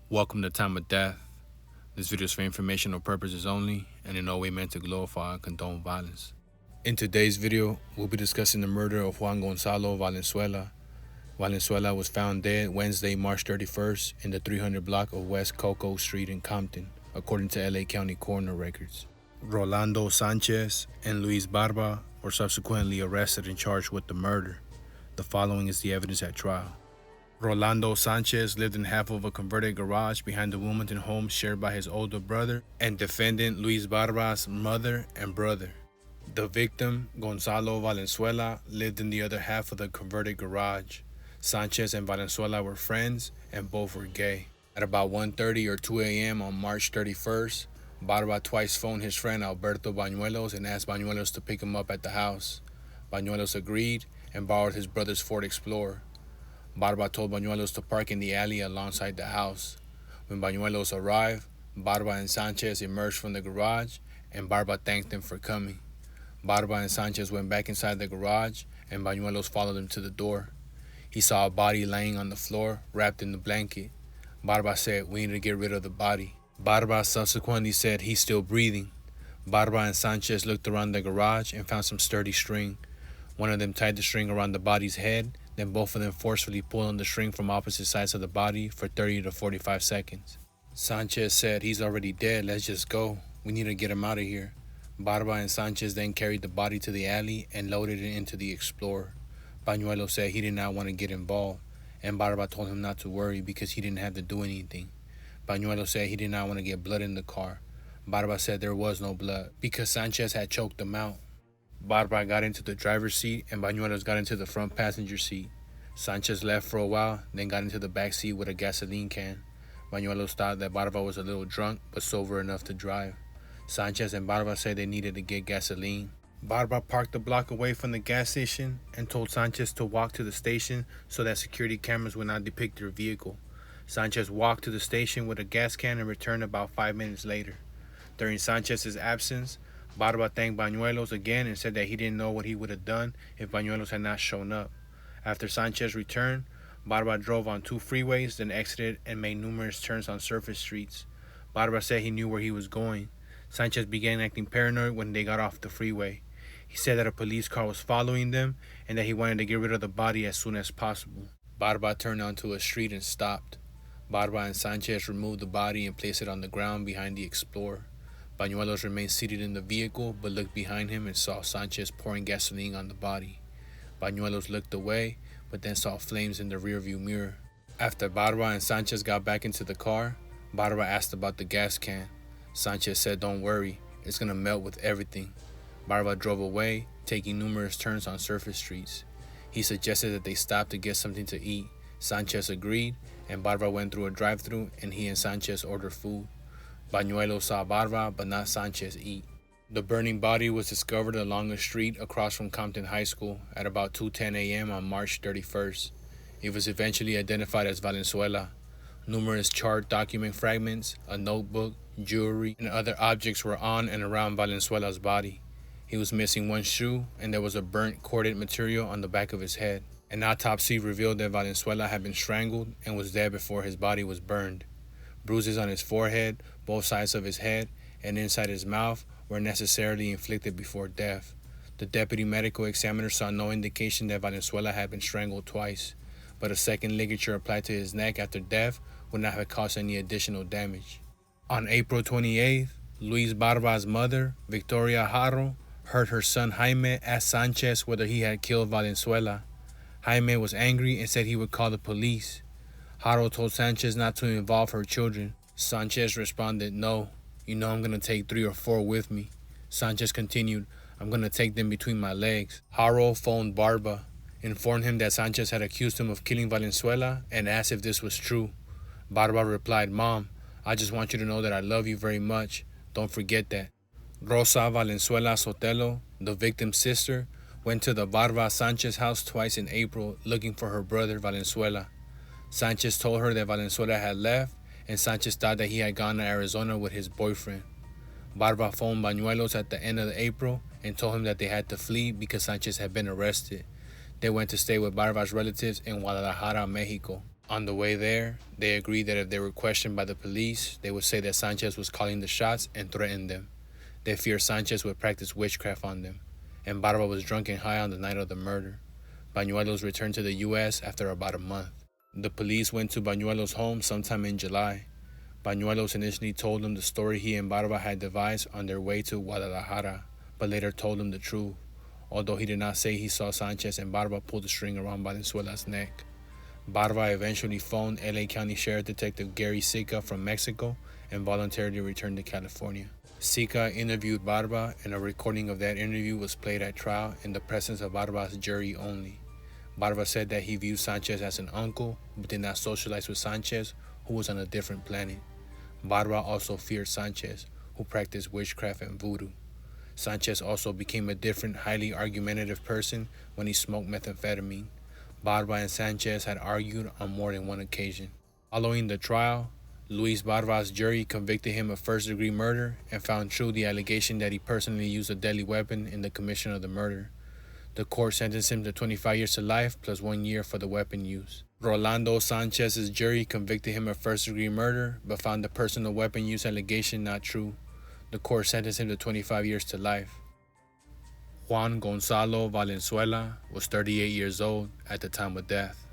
Welcome to Time of Death. This video is for informational purposes only and in no way meant to glorify or condone violence. In today's video, we'll be discussing the murder of Juan Gonzalo Valenzuela. Valenzuela was found dead Wednesday, March 31st in the 300 block of West Coco Street in Compton, according to LA County coroner records. Rolando Sanchez and Luis Barba were subsequently arrested and charged with the murder. The following is the evidence at trial. Rolando Sanchez lived in half of a converted garage behind the Wilmington home shared by his older brother and defendant Luis Barba's mother and brother. The victim, Gonzalo Valenzuela, lived in the other half of the converted garage. Sanchez and Valenzuela were friends and both were gay. At about 1:30 or 2 a.m. on March 31st, Barba twice phoned his friend Alberto Bañuelos and asked Bañuelos to pick him up at the house. Bañuelos agreed and borrowed his brother's Ford Explorer. Barba told Bañuelos to park in the alley alongside the house. When Bañuelos arrived, Barba and Sanchez emerged from the garage and Barba thanked them for coming. Barba and Sanchez went back inside the garage and Bañuelos followed them to the door. He saw a body laying on the floor, wrapped in the blanket. Barba said, "We need to get rid of the body." Barba subsequently said, "He's still breathing." Barba and Sanchez looked around the garage and found some sturdy string. One of them tied the string around the body's head, then both of them forcefully pulled on the string from opposite sides of the body for 30 to 45 seconds. Sanchez said, "He's already dead, let's just go. We need to get him out of here." Barba and Sanchez then carried the body to the alley and loaded it into the Explorer. Bañuelos said he did not want to get involved, and Barba told him not to worry because he didn't have to do anything. Bañuelos said he did not want to get blood in the car. Barba said there was no blood because Sanchez had choked him out. Barba got into the driver's seat and Bañuelos got into the front passenger seat. Sanchez left for a while, then got into the back seat with a gasoline can. Bañuelos thought that Barba was a little drunk but sober enough to drive. Sanchez and Barba said they needed to get gasoline. Barba parked a block away from the gas station and told Sanchez to walk to the station so that security cameras would not depict their vehicle. Sanchez walked to the station with a gas can and returned about 5 minutes later. During Sanchez's absence, Barba thanked Bañuelos again and said that he didn't know what he would have done if Bañuelos had not shown up. After Sanchez returned, Barba drove on 2 freeways, then exited and made numerous turns on surface streets. Barba said he knew where he was going. Sanchez began acting paranoid when they got off the freeway. He said that a police car was following them and that he wanted to get rid of the body as soon as possible. Barba turned onto a street and stopped. Barba and Sanchez removed the body and placed it on the ground behind the Explorer. Bañuelos remained seated in the vehicle but looked behind him and saw Sanchez pouring gasoline on the body. Bañuelos looked away but then saw flames in the rearview mirror. After Barba and Sanchez got back into the car, Barba asked about the gas can. Sanchez said, "Don't worry, it's gonna melt with everything." Barba drove away, taking numerous turns on surface streets. He suggested that they stop to get something to eat. Sanchez agreed and Barba went through a drive-thru and he and Sanchez ordered food. Bañuelos saw Barba but not Sanchez eat. The burning body was discovered along a street across from Compton High School at about 2:10 a.m. on March 31st. It was eventually identified as Valenzuela. Numerous charred document fragments, a notebook, jewelry, and other objects were on and around Valenzuela's body. He was missing one shoe and there was a burnt corded material on the back of his head. An autopsy revealed that Valenzuela had been strangled and was dead before his body was burned. Bruises on his forehead, both sides of his head, and inside his mouth were necessarily inflicted before death. The deputy medical examiner saw no indication that Valenzuela had been strangled twice, but a second ligature applied to his neck after death would not have caused any additional damage. On April 28th, Luis Barba's mother, Victoria Haro, heard her son Jaime ask Sanchez whether he had killed Valenzuela. Jaime was angry and said he would call the police. Haro told Sanchez not to involve her children. Sanchez responded, "No, you know I'm gonna take 3 or 4 with me." Sanchez continued, "I'm gonna take them between my legs." Haro phoned Barba, informed him that Sanchez had accused him of killing Valenzuela, and asked if this was true. Barba replied, "Mom, I just want you to know that I love you very much. Don't forget that." Rosa Valenzuela Sotelo, the victim's sister, went to the Barba Sanchez house twice in April looking for her brother Valenzuela. Sanchez told her that Valenzuela had left and Sanchez thought that he had gone to Arizona with his boyfriend. Barba phoned Bañuelos at the end of April and told him that they had to flee because Sanchez had been arrested. They went to stay with Barba's relatives in Guadalajara, Mexico. On the way there, they agreed that if they were questioned by the police, they would say that Sanchez was calling the shots and threatened them. They feared Sanchez would practice witchcraft on them, and Barba was drunk and high on the night of the murder. Bañuelos returned to the U.S. after about a month. The police went to Bañuelos' home sometime in July. Bañuelos initially told them the story he and Barba had devised on their way to Guadalajara, but later told them the truth, although he did not say he saw Sanchez and Barba pull the string around Valenzuela's neck. Barba eventually phoned LA County Sheriff Detective Gary Sica from Mexico and voluntarily returned to California. Sica interviewed Barba, and a recording of that interview was played at trial in the presence of Barba's jury only. Barba said that he viewed Sanchez as an uncle, but did not socialize with Sanchez, who was on a different planet. Barba also feared Sanchez, who practiced witchcraft and voodoo. Sanchez also became a different, highly argumentative person when he smoked methamphetamine. Barba and Sanchez had argued on more than one occasion. Following the trial, Luis Barba's jury convicted him of first-degree murder and found true the allegation that he personally used a deadly weapon in the commission of the murder. The court sentenced him to 25 years to life plus 1 year for the weapon use. Rolando Sanchez's jury convicted him of first-degree murder but found the personal weapon use allegation not true. The court sentenced him to 25 years to life. Juan Gonzalo Valenzuela was 38 years old at the time of death.